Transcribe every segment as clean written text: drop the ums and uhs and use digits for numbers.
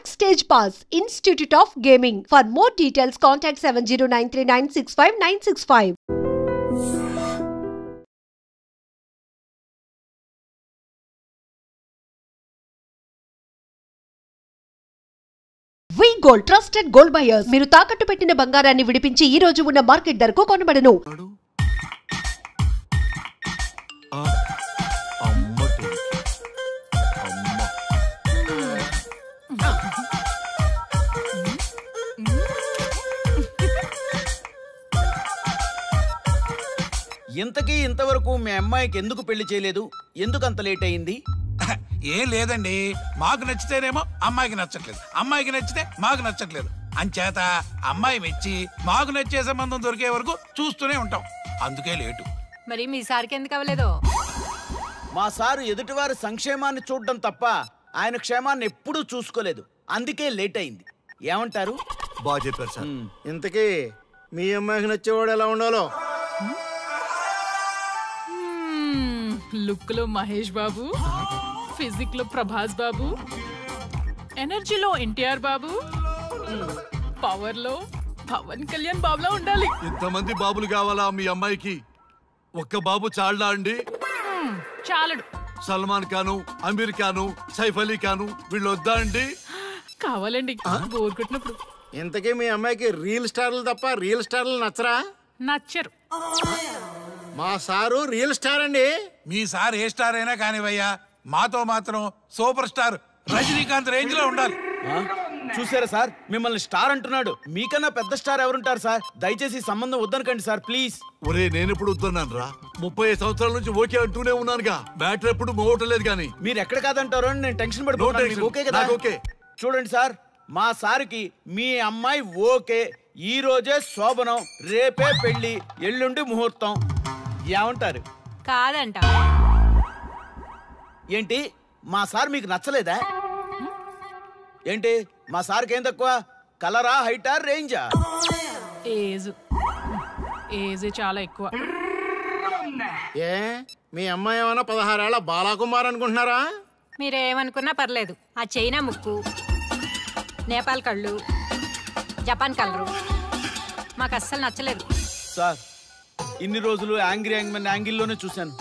Backstage Pass, Institute of Gaming. For more details, contact 7093965965. We gold trusted gold buyers. మీరు తాకట్టు పెట్టిన బంగారాన్ని విడిపించి ఈ రోజు ఉన్న మార్కెట్ ధరకు కొనబడను. ఇంతకీ ఇంతవరకు మీ అమ్మాయికి ఎందుకు పెళ్లి చేయలేదు? ఎందుకు అంత లేట్ అయింది? ఏం లేదండి, మాకు నచ్చితేనేమో అమ్మాయికి నచ్చట్లేదు, అమ్మాయికి నచ్చితే మాకు నచ్చట్లేదు. అంచేత అమ్మాయి మెచ్చి మాకు నచ్చే సంబంధం దొరికే వరకు చూస్తూనే ఉంటాం. అందుకే లేటు. మరి మీ సార్కి ఎందుకు అవ్వలేదు? మా సారు ఎదుటివారి సంక్షేమాన్ని చూడడం తప్ప ఆయన క్షేమాన్ని ఎప్పుడూ చూసుకోలేదు. అందుకే లేట్ అయింది. ఏమంటారు? బాగా చెప్పారు సార్. ఇంతకీ మీ అమ్మాయికి నచ్చేవాడు ఎలా ఉండాలో? లుక్ లో మహేష్ బాబు, ఫిజిక్ లో ప్రభాస్ బాబు, ఎనర్జీలో ఎన్టీఆర్ బాబు, పవర్ లో పవన్ కళ్యాణ్ బాబులా ఉండాలి. ఇంతమంది బాబులు కావాలా మీ అమ్మాయికి? ఒక్క బాబు చాళ్ళా అండి? చాలడు. సల్మాన్ ఖాను, అమీర్ ఖాను, సైఫ్ అలీ ఖాను వీళ్ళు వద్దా అండి? కావాలండి, బోర్ కొట్టినప్పుడు. ఇంతకీ మీ అమ్మాయికి రీల్ స్టార్లు తప్ప రియల్ స్టార్లు నచ్చరా? నచ్చరు. మా సారు రియల్ స్టార్ అండి. మీ సార్ ఏ స్టార్ అయినా కానివయ్యా, మాతో మాత్రం సూపర్ స్టార్ రజనీకాంత్ రేంజ్ లో ఉండాలి. చూసారా సార్, మిమ్మల్ని స్టార్ అంటున్నాడు. మీకన్నా పెద్ద స్టార్ ఎవరుంటారు సార్? దయచేసి సంబంధం వద్దనకండి సార్, ప్లీజ్. ఒరే నేను ఎప్పుడు వద్దన్నాను రా? 35 సంవత్సరాల నుంచి ఓకే అంటూనే ఉన్నానుగా. బ్యాటర్ ఎప్పుడు మోవటలేదు కానీ. మీరు ఎక్కడ కాదంటారో అని నేను టెన్షన్ పడిపోతాను. ఓకే కదా? ఓకే. చూడండి సార్, మా సార్కి మీ అమ్మాయి ఓకే. ఈ రోజే శోభనం, రేపే పెళ్లి, ఎల్లుండి ముహూర్తం. ఏమంటారు? కాదంట. ఏంటి, మా సార్ మీకు నచ్చలేదా? ఏంటి, మా సార్కి ఏం తక్కువ? కలరా, హైటా, రేంజా? ఏజ్ చాలా ఎక్కువ. ఏ మీ అమ్మాయి ఏమన్నా 16 ఏళ్ల బాలాకుమార్ అనుకుంటున్నారా? మీరేమనుకున్నా పర్లేదు. ఆ చైనా ముక్కు, నేపాల్ కళ్ళు, జపాన్ కలరు మాకు అస్సలు నచ్చలేదు సార్. ఇన్ని రోజులు యాంగ్రీ యాంగ్మెన్ యాంగిల్లోనే చూశాను.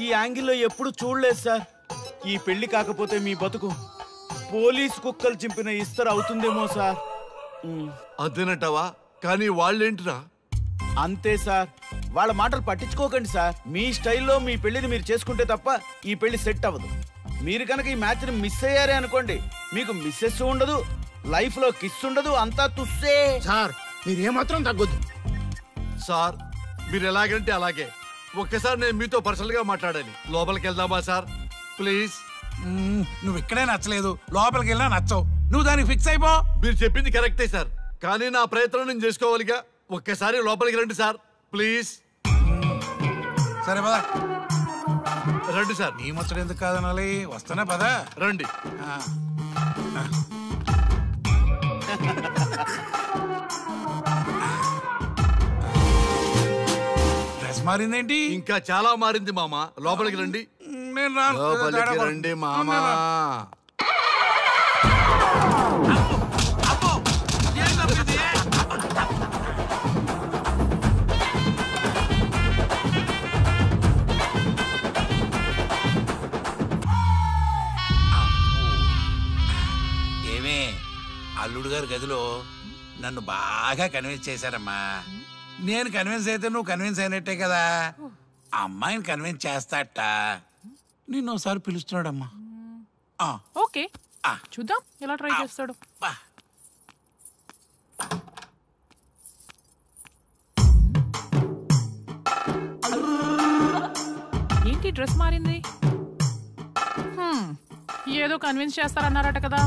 ఈ యాంగిల్లో ఎప్పుడు చూడలేదు సార్. ఈ పెళ్లి కాకపోతే మీ బతుకు పోలీస్ కుక్కలు చింపిన ఇస్తరు అవుతుందేమో సార్. అదేనంటావా? కానీ వాళ్ళేంటిరా? అంతే సార్, వాళ్ళ మాటలు పట్టించుకోకండి సార్. మీ స్టైల్లో మీ పెళ్లిని మీరు చేసుకుంటే తప్ప ఈ పెళ్లి సెట్ అవ్వదు. మీరు కనుక ఈ మ్యాచ్ని మిస్ అయ్యారే అనుకోండి, మీకు మిస్సెస్ ఉండదు, లైఫ్ లో కిస్ ఉండదు, అంతా తుస్సే. Sir మీరేమాత్రం తగ్గొద్దు sir. మీరు ఎలాగంటే అలాగే. ఒక్కసారి నేను మీతో పర్సనల్ గా మాట్లాడాలి. లోపలికి వెళ్దామా సార్? ప్లీజ్. నువ్వు ఇక్కడే నచ్చలేదు, లోపలికి వెళ్ళినా నచ్చవు. నువ్వు దానికి ఫిక్స్ అయిపో. మీరు చెప్పింది కరెక్టే సార్, కానీ నా ప్రయత్నం నేను చేసుకోవాలిగా. ఒక్కసారి లోపలికి రండి సార్, ప్లీజ్. సరే పదా, రండి సార్. నీ ముచ్చట ఎందుకు కాదనాలి? వస్తానే పదా, రండి. డ్రెస్ మారిందేంటి? ఇంకా చాలా మారింది మామ. లోపలికి రండి. నేను రాను. లోపలికి రండి మామ. ఏమే, అల్లుడు గారి గదిలో నన్ను బాగా కన్విన్స్ చేశారమ్మా. నేను కన్విన్స్ అయితే నువ్వు కన్విన్స్ అయినట్టే కదా. అమ్మాయిని కన్విన్స్ చేస్తాట. నిన్ను ఒకసారి పిలుస్తున్నాడమ్మా. ఓకే, చూద్దాం ఎలా ట్రై చేస్తాడు. ఏంటి డ్రెస్ మారింది? ఏదో కన్విన్స్ చేస్తారన్నారట కదా.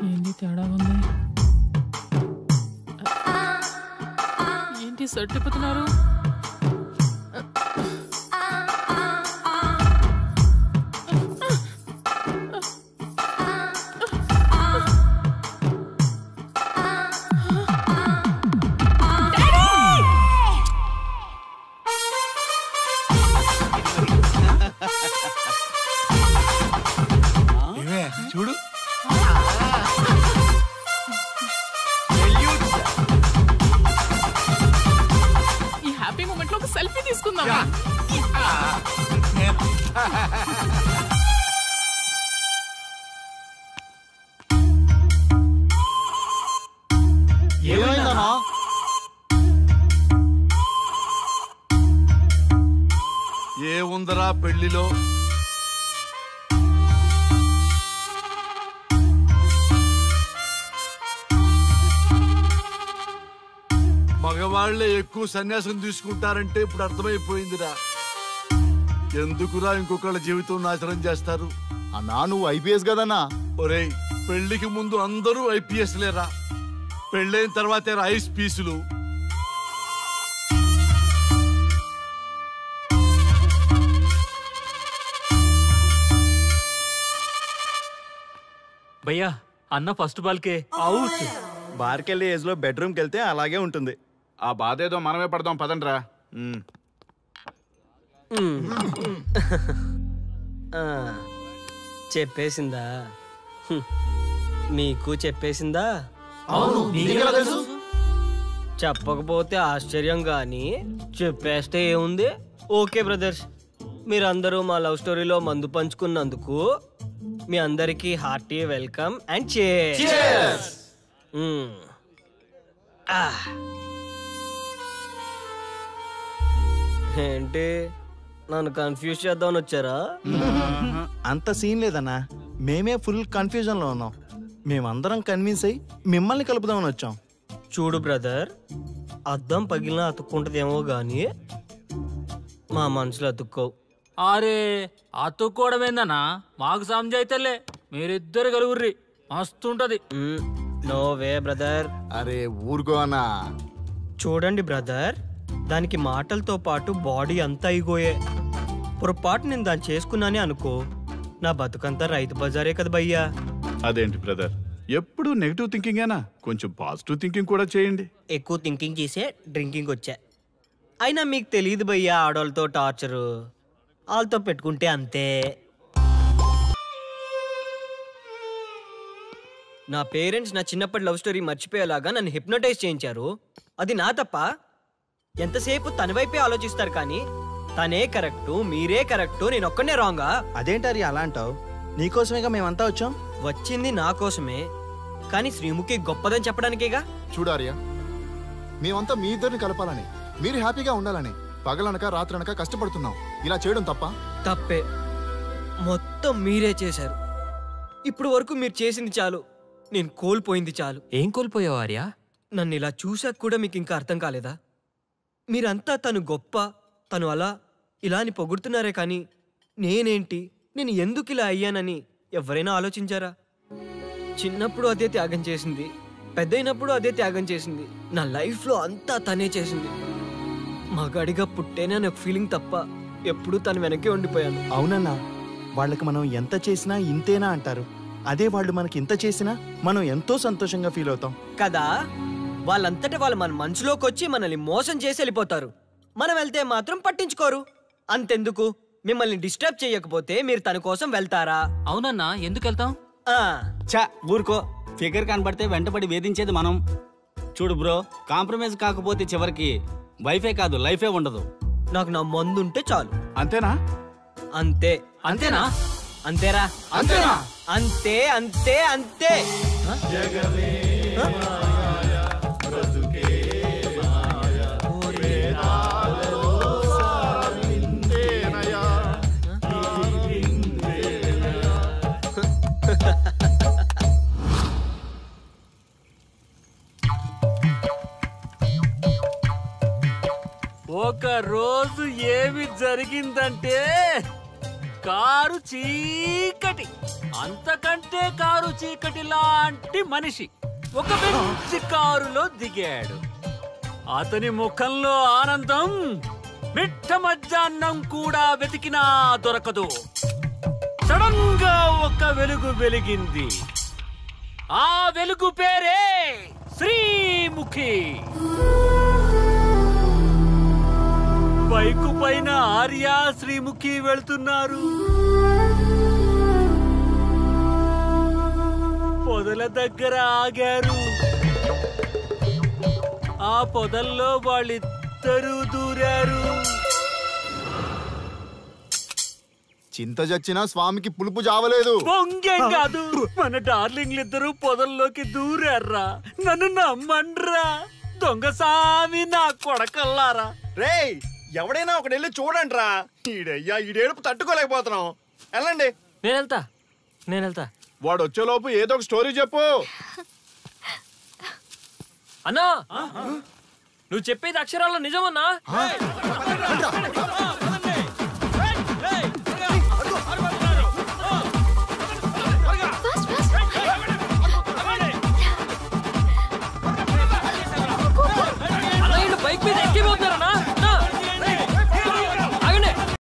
ఏంటి తేడా ఉంది? ఏంటి షర్ట్ తిప్పుతున్నారు? ఏమైందన్నా? ఏముందరా పెళ్లిలో? మగవాళ్లే ఎక్కువ సన్యాసం తీసుకుంటారంటే ఇప్పుడు అర్థమైపోయిందిరా. ఎందుకురా ఇంకొకళ్ళ జీవితం నాశనం చేస్తారు? అన్నా నువ్వు ఐపీఎస్ కదన్నా. ఒరేయ్, పెళ్లికి ముందు అందరూ ఐపీఎస్ లేరా, పెళ్ళైన తర్వాతే ఐస్ పీసులు. భయ్యా అన్న ఫస్ట్ బాల్కే అవుట్. బార్కెళ్ళి ఏజ్ లో బెడ్రూమ్కి వెళ్తే అలాగే ఉంటుంది. ఆ బాధ ఏదో మనమే పడదాం పదండ్రా. చెప్పేసిందా? మీకు చెప్పేసిందా? చెప్పకపోతే ఆశ్చర్యం గాని చెప్పేస్తే ఏముంది? ఓకే బ్రదర్స్, మీరందరూ మా లవ్ స్టోరీలో మందు పంచుకున్నందుకు మీ అందరికీ హార్టీ వెల్కమ్ అండ్ cheers. ఏంటి నన్ను కన్ఫ్యూజ్ చేద్దామని వచ్చారా? అంత సీన్ లేదన్నా, మేమే ఫుల్ కన్ఫ్యూజన్ లో ఉన్నాం. మేమందరం కన్విన్స్ అయ్యి మిమ్మల్ని కలుపుదామని వచ్చాం. చూడు బ్రదర్, అద్దం పగిలినా అతుక్కుంటదేమో గాని మా మనసులో అతుక్కోవు. అరే అతుక్కోవడమేందన్నా, మాకు సంజైతేలే, మీరిద్దరు కలుగుర్రి మస్తుంటది. No way brother. అరే ఊరుకో అన్నా. చూడండి బ్రదర్, దానికి మాటలతో పాటు బాడీ అంతా అయిపోయే. పొరపాటు నేను దాన్ని చేసుకున్నానే అనుకో, నా బతుకంతా రైతు బజారే కదా భయ్యా. అదేంటి బ్రదర్, ఎప్పుడు నెగిటివ్ థింకింగేనా? కొంచెం పాజిటివ్ థింకింగ్ కూడా చేయండి. ఎక్కువ థింకింగ్ చేసే డ్రింకింగ్ వచ్చా. అయినా మీకు తెలియదు భయ్యా ఆడవాళ్ళతో టార్చరు. వాళ్ళతో పెట్టుకుంటే అంతే. నా పేరెంట్స్ నా చిన్నప్పటి లవ్ స్టోరీ మర్చిపోయేలాగా నన్ను హిప్నోటైజ్ చేయించారు. అది నా తప్ప? ఎంతసేపు తన వైపే ఆలోచిస్తారు కానీ తనే కరెక్టు, మీరే కరెక్టు, నేను ఒక్కనే రాంగా? అదేంటారి అలా అంటావు? నీకోసమేగా మేమంతా వచ్చాం. వచ్చింది నా కోసమే, కానీ శ్రీముఖి గొప్పదని చెప్పడానికేగా. చూడార్యా, మేమంతా మీ ఇద్దరిని కలపాలని, మీరు హ్యాపీగా ఉండాలని పగలనక రాత్రనక కష్టపడుతున్నాం. ఇలా చేయడం తప్ప? తప్పే. మొత్తం మీరే చేశారు. ఇప్పుడు వరకు మీరు చేసింది చాలు, నేను కోల్పోయింది చాలు. ఏం కోల్పోయావు ఆర్యా? నన్ను ఇలా చూసాక కూడా మీకు ఇంకా అర్థం కాలేదా? మీరంతా తను గొప్ప, తను అలా ఇలా అని పొగుడుతున్నారే కానీ నేనేంటి, నేను ఎందుకు ఇలా అయ్యానని ఎవరైనా ఆలోచించారా? చిన్నప్పుడు అదే త్యాగం చేసింది, పెద్దయినప్పుడు అదే త్యాగం చేసింది. నా లైఫ్లో అంతా తనే చేసింది. మగాడిగా పుట్టేనే నాకు ఫీలింగ్ తప్ప ఎప్పుడూ తను వెనకే ఉండిపోయాను. అవునన్నా, వాళ్ళకి మనం ఎంత చేసినా ఇంతేనా అంటారు. అదే వాళ్ళు మనకి ఇంత చేసినా మనం ఎంతో సంతోషంగా ఫీల్ అవుతాం కదా. వాళ్ళంతటా వాళ్ళు మన మనసులోకి వచ్చి మనల్ని మోసం చేసి వెళ్ళిపోతారు. మనం వెళ్తే మాత్రం పట్టించుకోరు. అంతెందుకు, మిమ్మల్ని డిస్టర్బ్ చేయకపోతే మీరు తన కోసం వెళ్తారా? అవునన్నా, ఎందుకు వెళ్తాం? చా ఊరుకో, ఫిగర్ కనబడితే వెంటబడి వేధించేది మనం. చూడు బ్రో, కాంప్రమైజ్ కాకపోతే చివరికి వైఫే కాదు లైఫే ఉండదు. నాకు నా మందుంటే చాలు. అంతేనా? అంతే. అంతేనా? అంతేరా? అంతేనా? అంతే అంతే అంతే. ఒక రోజు ఏమి జరిగిందంటే, కారు చీకటి, అంతకంటే కారు చీకటి లాంటి మనిషి ఒక మంచి కారులో దిగాడు. అతని ముఖంలో ఆనందం మిట్ట మధ్యాహ్నం కూడా వెతికినా దొరకదు. సడన్ గా ఒక వెలుగు వెలిగింది. ఆ వెలుగు పేరే శ్రీముఖి. బైకు పైన ఆర్య, శ్రీముఖి వెళ్తున్నారు. పొదల దగ్గర ఆగారు. ఆ పొదల్లో వాళ్ళిద్దరూ దూరారు. చింత చచ్చినా స్వామికి పులుపు జావలేదు. పొంగేం కాదు, మన డార్లింగ్లు ఇద్దరు పొదల్లోకి దూరారా. నన్ను నమ్మండ్రా దొంగ సామి నా కొడకల్లారా. రేయ్ ఎవడైనా ఒకటి వెళ్ళి చూడండి రా. ఈడయ్యా ఈడేడుపు తట్టుకోలేకపోతున్నాం. వెళ్ళండి. నేను వెళ్తా. వాడు వచ్చేలోపు ఏదో ఒక స్టోరీ చెప్పు. అన్నా నువ్వు చెప్పేది అక్షరాల్లో నిజమన్నా?